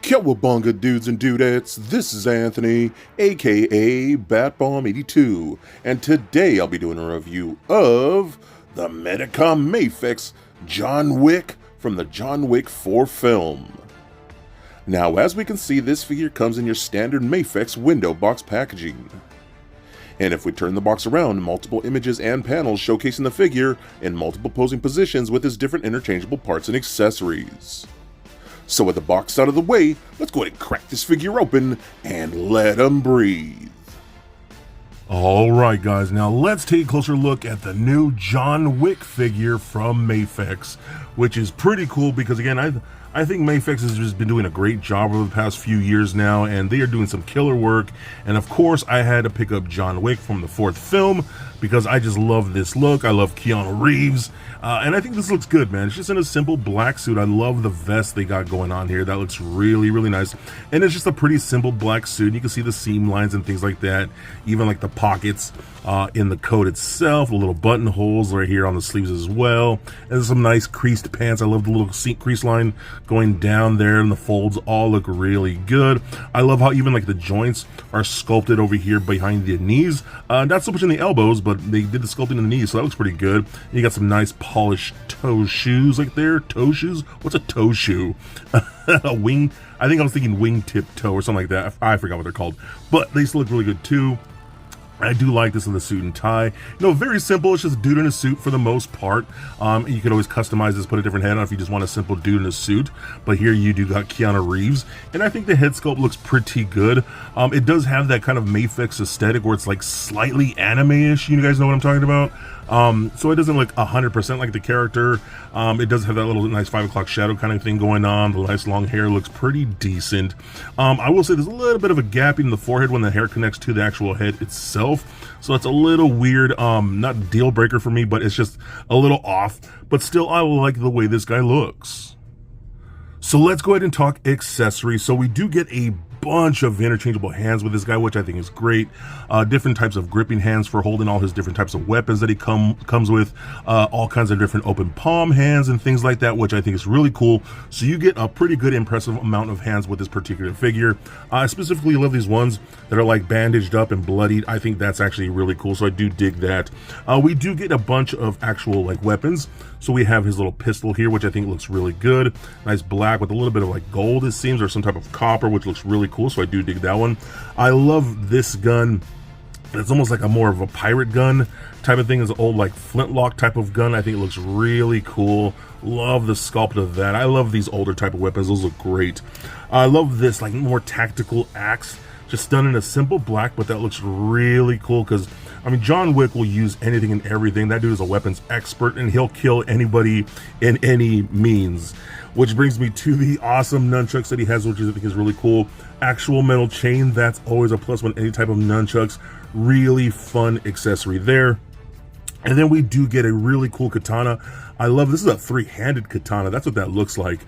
Cowabunga dudes and dudettes, this is Anthony, aka BatBomb82, and today I'll be doing a review of the Medicom Mafex John Wick from the John Wick 4 film. Now, as we can see, this figure comes in your standard Mafex window box packaging. And if we turn the box around, multiple images and panels showcasing the figure in multiple posing positions with his different interchangeable parts and accessories. So with the box out of the way, let's go ahead and crack this figure open and let him breathe. Alright guys, now let's take a closer look at the new John Wick figure from Mafex, which is pretty cool because again, I think Mafex has just been doing a great job over the past few years now, and they are doing some killer work. And of course, I had to pick up John Wick from the 4th film because I just love this look. I love Keanu Reeves, and I think this looks good, man. It's just in a simple black suit. I love the vest they got going on here. That looks really, really nice. And it's just a pretty simple black suit. You can see the seam lines and things like that, even like the pockets in the coat itself, the little buttonholes right here on the sleeves as well. And there's some nice creased pants. I love the little crease line going down there, and the folds all look really good. I love how even like the joints are sculpted over here behind the knees. Not so much in the elbows, but they did the sculpting in the knees, so that looks pretty good. And you got some nice polished toe shoes like there. Toe shoes? What's a toe shoe? A wing? I think I was thinking wingtip toe or something like that. I forgot what they're called, but they still look really good too. I do like this in the suit and tie. You know, very simple. It's just a dude in a suit for the most part. You could always customize this, put a different head on if you just want a simple dude in a suit. But here you do got Keanu Reeves, and I think the head sculpt looks pretty good. It does have that kind of Mafex aesthetic where it's like slightly anime-ish. You guys know what I'm talking about? So it doesn't look 100% like the character. It does have that little nice 5 o'clock shadow kind of thing going on. The nice long hair looks pretty decent. I will say there's a little bit of a gap in the forehead when the hair connects to the actual head itself. So it's a little weird, not deal breaker for me, but it's just a little off. But still, I like the way this guy looks. So let's go ahead and talk accessories. So we do get a bunch of interchangeable hands with this guy, which I think is great. Different types of gripping hands for holding all his different types of weapons that he comes with. All kinds of different open palm hands and things like that, which I think is really cool. So you get a pretty good, impressive amount of hands with this particular figure. I specifically love these ones that are like bandaged up and bloodied. I think that's actually really cool, so I do dig that. We do get a bunch of actual like weapons. So we have his little pistol here, which I think looks really good. Nice black with a little bit of like gold, it seems, or some type of copper, which looks really cool, so I do dig that one. I love this gun. It's almost like a more of a pirate gun type of thing. It's an old like flintlock type of gun. I think it looks really cool. Love the sculpt of that. I love these older type of weapons. Those look great. I love this like more tactical axe, just done in a simple black, but that looks really cool because I mean, John Wick will use anything and everything. That dude is a weapons expert, and he'll kill anybody in any means. Which brings me to the awesome nunchucks that he has, which I think is really cool. Actual metal chain, that's always a plus when any type of nunchucks. Really fun accessory there. And then we do get a really cool katana. I love, this is a 3-handed katana. That's what that looks like.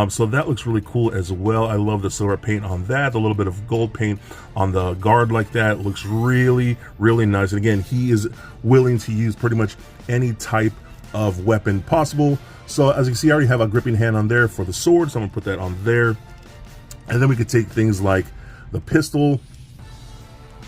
So that looks really cool as well. I love the silver paint on that. A little bit of gold paint on the guard like that. It looks really, really nice. And again, he is willing to use pretty much any type of weapon possible. So as you can see, I already have a gripping hand on there for the sword. So I'm gonna put that on there. And then we could take things like the pistol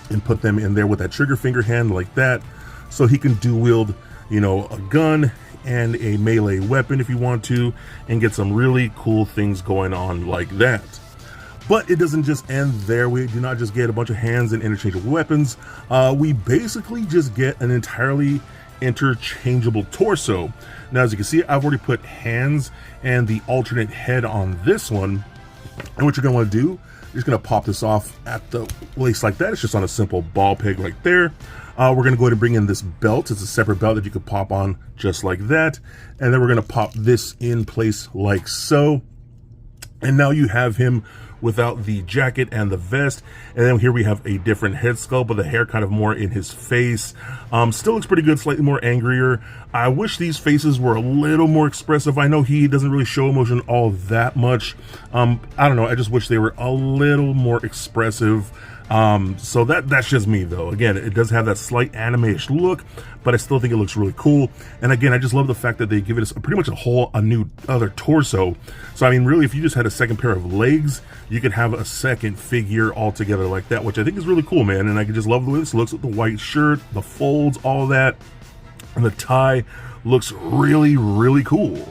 and put them in there with that trigger finger hand like that. So he can dual wield, you know, a gun and a melee weapon if you want to, and get some really cool things going on like that. But it doesn't just end there. We do not just get a bunch of hands and interchangeable weapons. We basically just get an entirely interchangeable torso. Now, as you can see, I've already put hands and the alternate head on this one. And what you're gonna wanna do, you're just gonna pop this off at the waist like that. It's just on a simple ball peg right there. We're gonna go ahead and bring in this belt. It's a separate belt that you could pop on just like that. And then we're gonna pop this in place like so. And now you have him without the jacket and the vest. And then here we have a different head sculpt with the hair kind of more in his face. Still looks pretty good, slightly more angrier. I wish these faces were a little more expressive. I know he doesn't really show emotion all that much. I don't know, I just wish they were a little more expressive. So that's just me though. Again, it does have that slight anime-ish look, but I still think it looks really cool. And again, I just love the fact that they give it pretty much a new other torso. So I mean, really, if you just had a second pair of legs, you could have a second figure altogether like that, which I think is really cool, man. And I just love the way this looks with the white shirt, the folds, all that, and the tie looks really, really cool.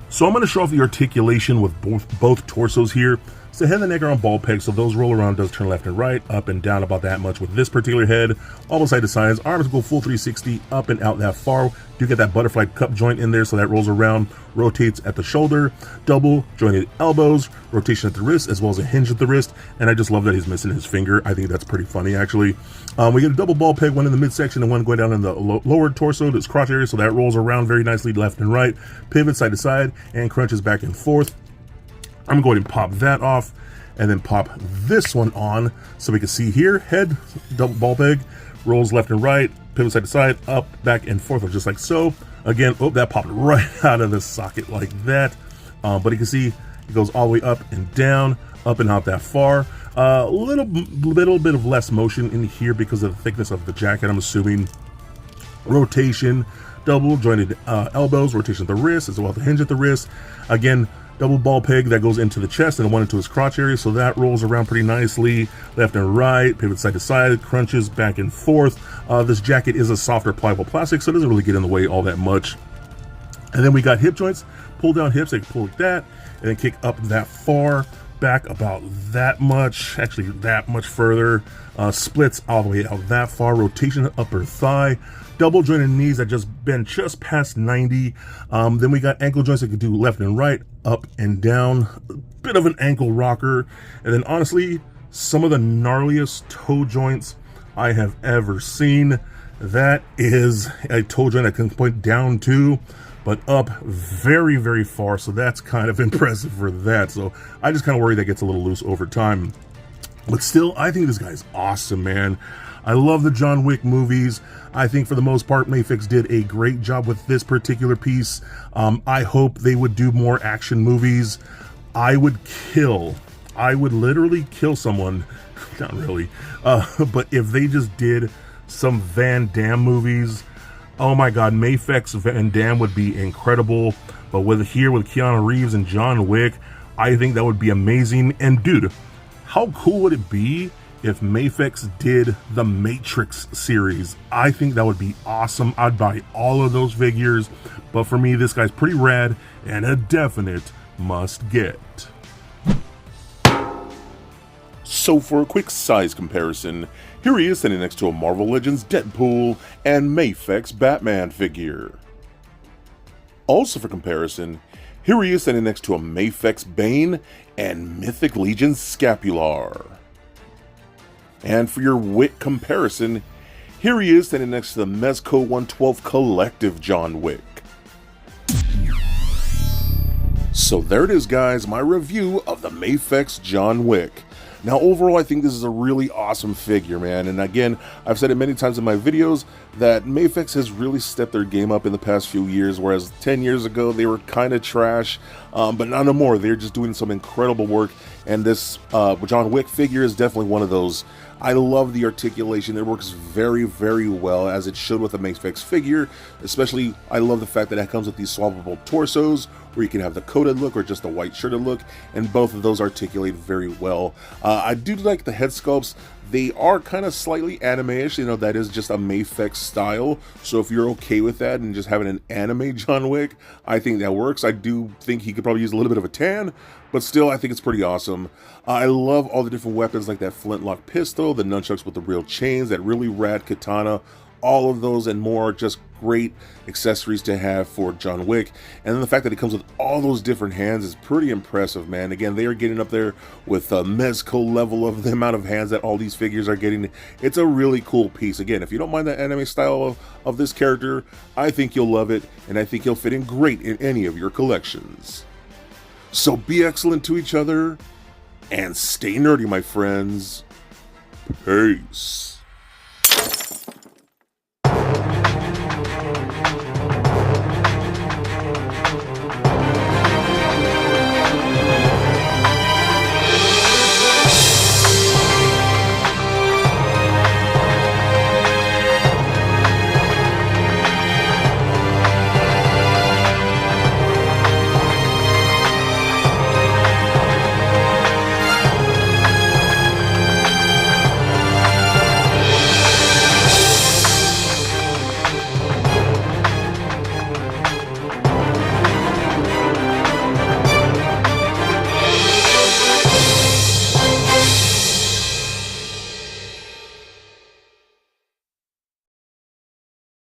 So I'm going to show off the articulation with both torsos here. So head and neck are on ball pegs, so those roll around, does turn left and right, up and down about that much with this particular head. Almost side to sides, arms go full 360, up and out that far. Do get that butterfly cup joint in there, so that rolls around, rotates at the shoulder, double jointed elbows, rotation at the wrist, as well as a hinge at the wrist. And I just love that he's missing his finger. I think that's pretty funny, actually. We get a double ball peg, one in the midsection and one going down in the lower torso, this crotch area, so that rolls around very nicely left and right, pivot side to side, and crunches back and forth. I'm going to pop that off and then pop this one on so we can see here. Head, double ball peg, rolls left and right, pivot side to side, up, back, and forth, just like so. Again, oh, that popped right out of the socket like that. But you can see it goes all the way up and down, up and out that far. Little bit of less motion in here because of the thickness of the jacket, I'm assuming. Rotation, double jointed elbows, rotation at the wrist, as well as the hinge at the wrist. Again, double ball peg that goes into the chest and one into his crotch area, so that rolls around pretty nicely, left and right, pivot side to side, crunches back and forth. This jacket is a softer pliable plastic, so it doesn't really get in the way all that much. And then we got hip joints, pull down hips, they can pull like that, and then kick up that far, back about that much, actually that much further, splits all the way out that far, rotation upper thigh, double jointed knees that just bend just past 90. Then we got ankle joints that can do left and right, up and down, a bit of an ankle rocker. And then honestly, some of the gnarliest toe joints I have ever seen. That is a toe joint that can point down to, but up very, very far. So that's kind of impressive for that. So I just kind of worry that gets a little loose over time. But still, I think this guy's awesome, man. I love the John Wick movies. I think for the most part, Mafex did a great job with this particular piece. I hope they would do more action movies. I would literally kill someone. Not really. But if they just did some Van Damme movies, oh my God, Mafex Van Damme would be incredible. But with Keanu Reeves and John Wick, I think that would be amazing. And dude, how cool would it be if Mafex did the Matrix series? I think that would be awesome. I'd buy all of those figures. But for me, this guy's pretty rad and a definite must get. So for a quick size comparison, here he is standing next to a Marvel Legends Deadpool and Mafex Batman figure. Also for comparison, here he is standing next to a Mafex Bane and Mythic Legion Scapular. And for your Wick comparison, here he is standing next to the Mezco 112 Collective John Wick. So there it is, guys, my review of the Mafex John Wick. Now overall, I think this is a really awesome figure, man. And again, I've said it many times in my videos that Mafex has really stepped their game up in the past few years, whereas 10 years ago they were kind of trash, but not no more. They're just doing some incredible work, and this John Wick figure is definitely one of those. I love the articulation. It works very, very well, as it should with a Mafex figure. Especially, I love the fact that it comes with these swappable torsos, where you can have the coated look or just the white shirted look, and both of those articulate very well. I do like the head sculpts. They are kind of slightly anime-ish, you know, that is just a Mafex style. So if you're okay with that and just having an anime John Wick, I think that works. I do think he could probably use a little bit of a tan, but still, I think it's pretty awesome. I love all the different weapons, like that flintlock pistol, the nunchucks with the real chains, that really rad katana. All of those and more, just great accessories to have for John Wick. And then the fact that it comes with all those different hands is pretty impressive, man. Again, they are getting up there with a Mezco level of the amount of hands that all these figures are getting. It's a really cool piece. Again, if you don't mind the anime style of this character, I think you'll love it, and I think he'll fit in great in any of your collections. So be excellent to each other, and stay nerdy, my friends. Peace.